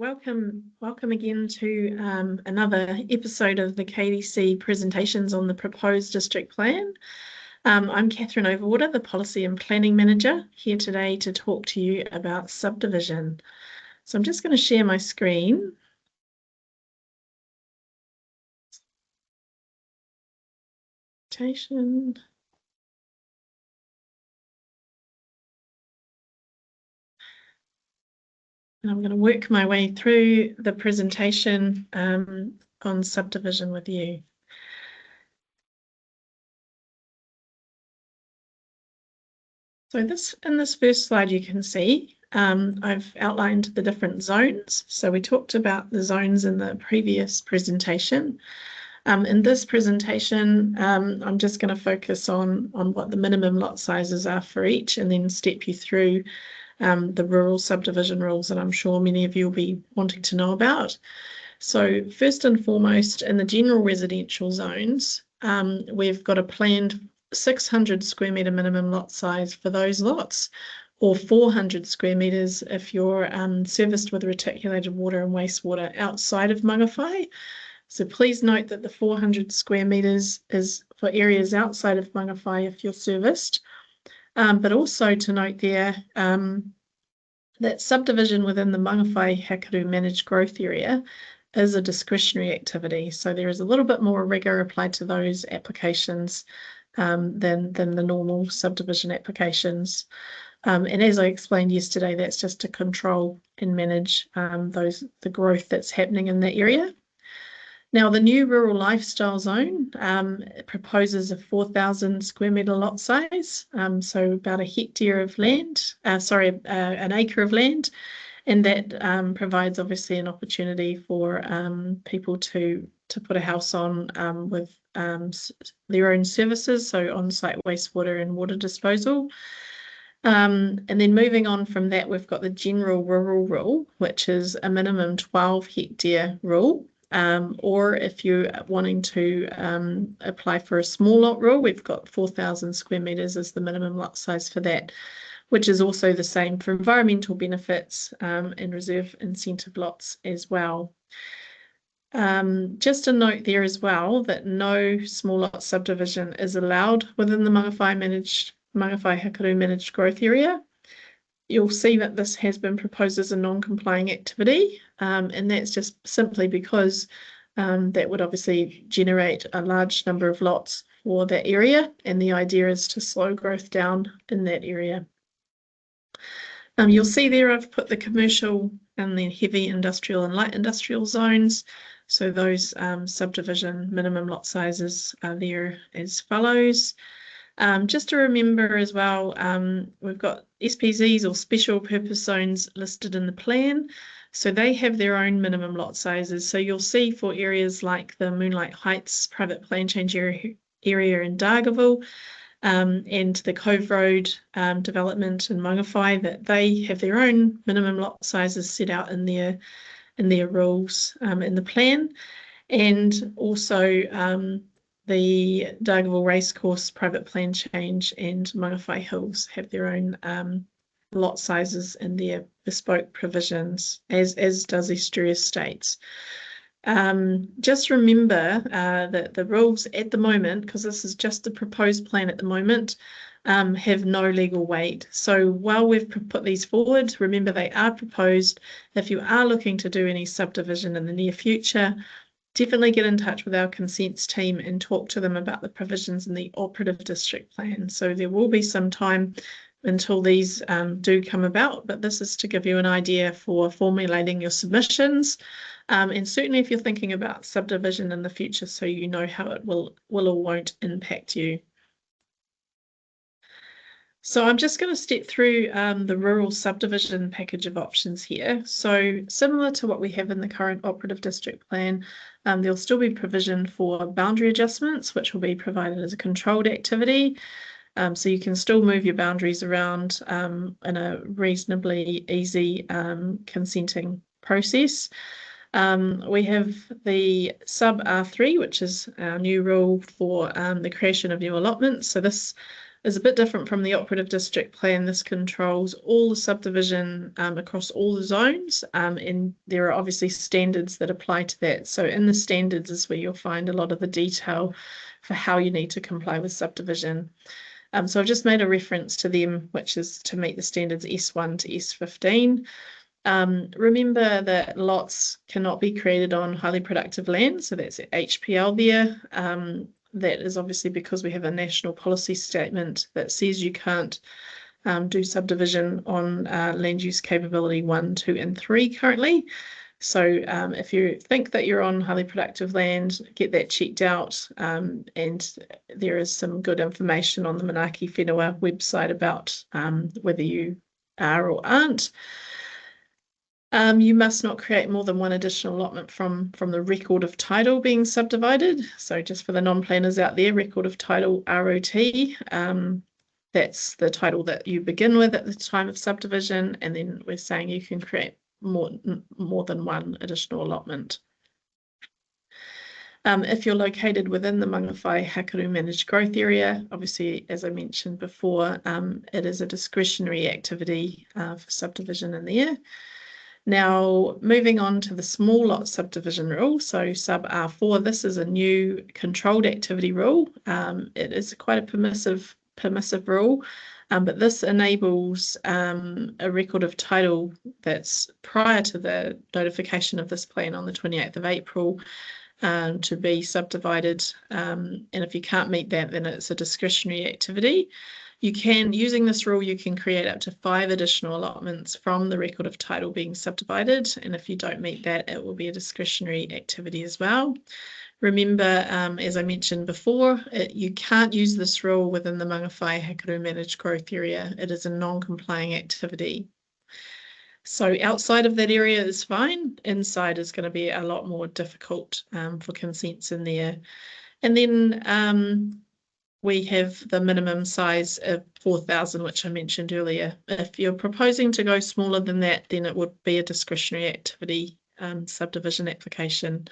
Welcome again to another episode of the KDC presentations on the proposed district plan. I'm Katherine Overwater, the Policy and Planning Manager, here today to talk to you about subdivision. So I'm just going to share my screen. And I'm going to work my way through the presentation on subdivision with you. So in this first slide, you can see I've outlined the different zones. So we talked about the zones in the previous presentation. In this presentation, I'm just going to focus on what the minimum lot sizes are for each, and then step you through the rural subdivision rules that I'm sure many of you will be wanting to know about. So first and foremost, in the general residential zones, we've got a planned 600 square metre minimum lot size for those lots, or 400 square metres if you're serviced with reticulated water and wastewater outside of Mangawhai. So please note that the 400 square metres is for areas outside of Mangawhai if you're serviced, but also to note there that subdivision within the Mangawhai Hakaru managed growth area is a discretionary activity. So there is a little bit more rigour applied to those applications than the normal subdivision applications. And as I explained yesterday, that's just to control and manage the growth that's happening in that area. Now, the new rural lifestyle zone proposes a 4,000 square metre lot size, so about a hectare of land, an acre of land, and that provides obviously an opportunity for people to put a house on with their own services, so on-site wastewater and water disposal. And then moving on from that, we've got the general rural rule, which is a minimum 12 hectare rule. Or if you're wanting to apply for a small lot rule, we've got 4,000 square metres as the minimum lot size for that, which is also the same for environmental benefits and reserve incentive lots as well. Just a note there as well that no small lot subdivision is allowed within the Mangawhai Hakaru managed growth area. You'll see that this has been proposed as a non-complying activity, and that's just simply because that would obviously generate a large number of lots for that area, and the idea is to slow growth down in that area. You'll see there I've put the commercial and then heavy industrial and light industrial zones. So those subdivision minimum lot sizes are there as follows. Just to remember as well, we've got SPZs or special purpose zones listed in the plan. So they have their own minimum lot sizes. So you'll see for areas like the Moonlight Heights private plan change area in Dargaville and the Cove Road development in Mangawhai, that they have their own minimum lot sizes set out in their rules in the plan. And also the Dargaville Racecourse private plan change and Mangawhai Hills have their own lot sizes in their bespoke provisions, as does Estuary Estates. Just remember that the rules at the moment, because this is just the proposed plan at the moment, have no legal weight. So while we've put these forward, remember they are proposed. If you are looking to do any subdivision in the near future, definitely get in touch with our consents team and talk to them about the provisions in the operative district plan. So there will be some time until these do come about, but this is to give you an idea for formulating your submissions. And certainly if you're thinking about subdivision in the future, so you know how it will or won't impact you. So I'm just going to step through the rural subdivision package of options here. So similar to what we have in the current operative district plan, there'll still be provision for boundary adjustments, which will be provided as a controlled activity. So you can still move your boundaries around in a reasonably easy consenting process. We have the sub R3, which is our new rule for the creation of new allotments. So this is a bit different from the operative district plan. This controls all the subdivision across all the zones, and there are obviously standards that apply to that. So in the standards is where you'll find a lot of the detail for how you need to comply with subdivision. So I've just made a reference to them, which is to meet the standards S1 to S15. Remember that lots cannot be created on highly productive land, so that's HPL there. That is obviously because we have a national policy statement that says you can't do subdivision on land use capability 1, 2, and 3 currently. So if you think that you're on highly productive land, get that checked out. And there is some good information on the Manaaki Whenua website about whether you are or aren't. You must not create more than one additional allotment from the record of title being subdivided. So just for the non-planners out there, record of title, ROT, that's the title that you begin with at the time of subdivision. And then we're saying you can create more than one additional allotment. If you're located within the Mangawhai Hakaru Managed Growth Area, obviously, as I mentioned before, it is a discretionary activity for subdivision in there. Now, moving on to the small lot subdivision rule, so sub R4, this is a new controlled activity rule. It is quite a permissive rule, but this enables a record of title that's prior to the notification of this plan on the 28th of April to be subdivided. And if you can't meet that, then it's a discretionary activity. You can, using this rule, you can create up to 5 additional allotments from the record of title being subdivided. And if you don't meet that, it will be a discretionary activity as well. Remember, as I mentioned before, you can't use this rule within the Mangawhai Hakaru Managed Growth Area. It is a non-complying activity. So outside of that area is fine. Inside is going to be a lot more difficult for consents in there. And then we have the minimum size of 4,000, which I mentioned earlier. If you're proposing to go smaller than that, then it would be a discretionary activity subdivision application.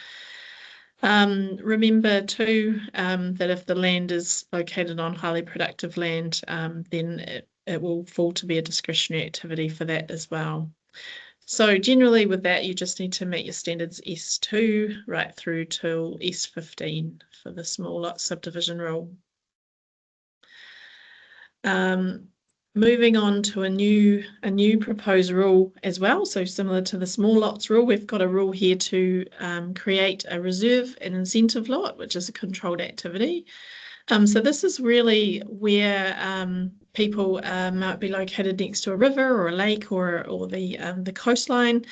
Remember too that if the land is located on highly productive land, then it will fall to be a discretionary activity for that as well. So generally with that, you just need to meet your standards S2 right through till S15 for the small lot subdivision rule. Moving on to a new proposed rule as well. So similar to the small lots rule, we've got a rule here to create a reserve and incentive lot, which is a controlled activity. So this is really where people might be located next to a river or a lake or the coastline.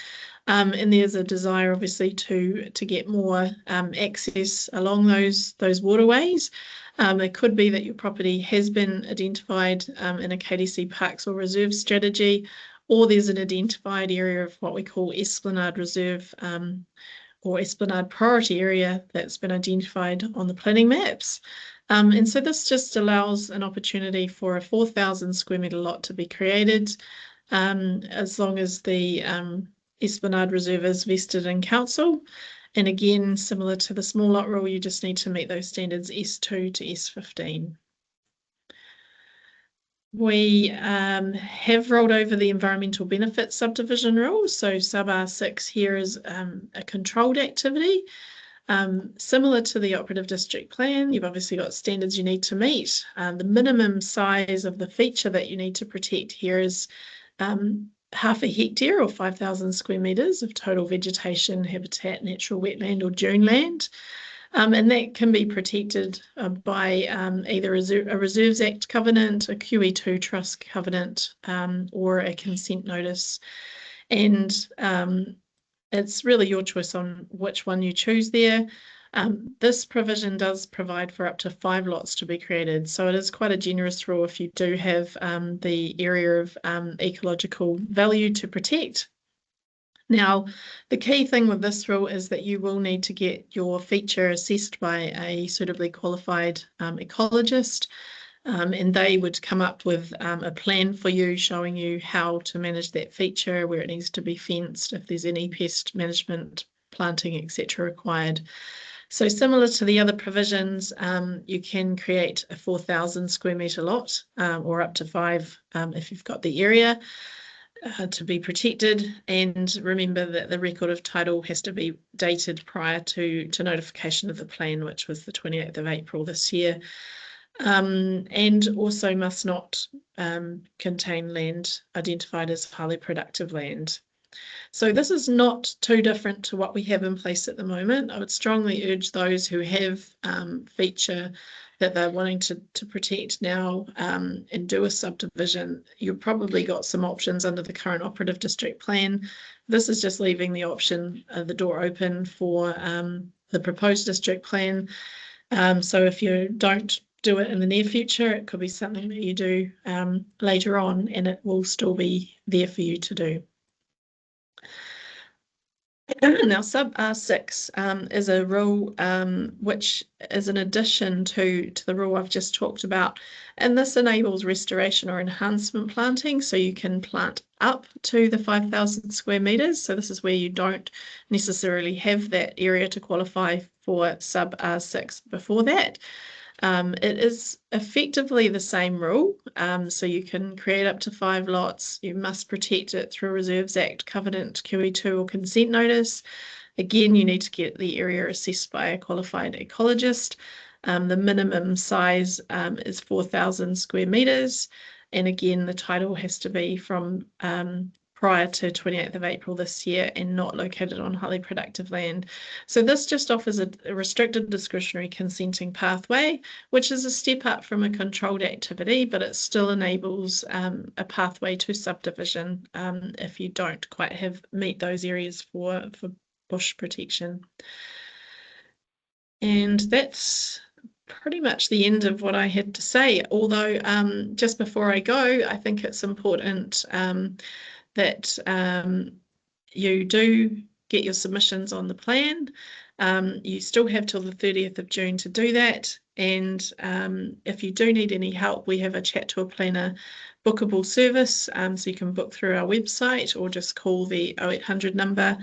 And there's a desire, obviously, to get more access along those waterways. It could be that your property has been identified in a KDC Parks or Reserve strategy, or there's an identified area of what we call Esplanade Reserve or Esplanade Priority Area that's been identified on the planning maps. And so this just allows an opportunity for a 4,000 square metre lot to be created as long as the Esplanade Reserve is vested in council. And again, similar to the small lot rule, you just need to meet those standards S2 to S15. We have rolled over the environmental benefit subdivision rule. So sub R6 here is a controlled activity. Similar to the operative district plan, you've obviously got standards you need to meet. The minimum size of the feature that you need to protect here is half a hectare or 5,000 square metres of total vegetation, habitat, natural wetland or dune land. And that can be protected by either a Reserves Act covenant, a QE2 trust covenant, or a consent notice. And it's really your choice on which one you choose there. This provision does provide for up to 5 lots to be created. So it is quite a generous rule if you do have the area of ecological value to protect. Now, the key thing with this rule is that you will need to get your feature assessed by a suitably qualified ecologist, and they would come up with a plan for you showing you how to manage that feature, where it needs to be fenced, if there's any pest management, planting, etc. required. So similar to the other provisions, you can create a 4,000 square metre lot or up to 5 if you've got the area to be protected. And remember that the record of title has to be dated prior to notification of the plan, which was the 28th of April this year. And also must not contain land identified as highly productive land. So this is not too different to what we have in place at the moment. I would strongly urge those who have feature that they're wanting to protect now and do a subdivision. You've probably got some options under the current operative district plan. This is just leaving the option, the door open for the proposed district plan. So if you don't do it in the near future, it could be something that you do later on, and it will still be there for you to do. Now, sub R6 is a rule which is an addition to the rule I've just talked about, and this enables restoration or enhancement planting, so you can plant up to the 5,000 square metres. So this is where you don't necessarily have that area to qualify for sub R6 before that. It is effectively the same rule, so you can create up to 5 lots. You must protect it through Reserves Act, Covenant, QE2 or consent notice. Again, you need to get the area assessed by a qualified ecologist. The minimum size is 4,000 square metres, and again the title has to be from prior to 28th of April this year and not located on highly productive land. So this just offers a restricted discretionary consenting pathway, which is a step up from a controlled activity, but it still enables a pathway to subdivision if you don't quite meet those areas for bush protection. And that's pretty much the end of what I had to say, although just before I go, I think it's important that you do get your submissions on the plan. You still have till the 30th of June to do that, and if you do need any help, we have a chat to a planner bookable service, so you can book through our website or just call the 0800 number.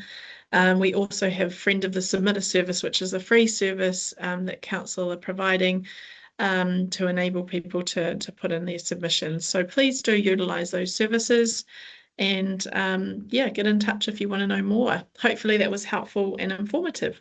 We also have Friend of the Submitter service, which is a free service that council are providing to enable people to put in their submissions. So please do utilise those services. And yeah, get in touch if you want to know more. Hopefully that was helpful and informative.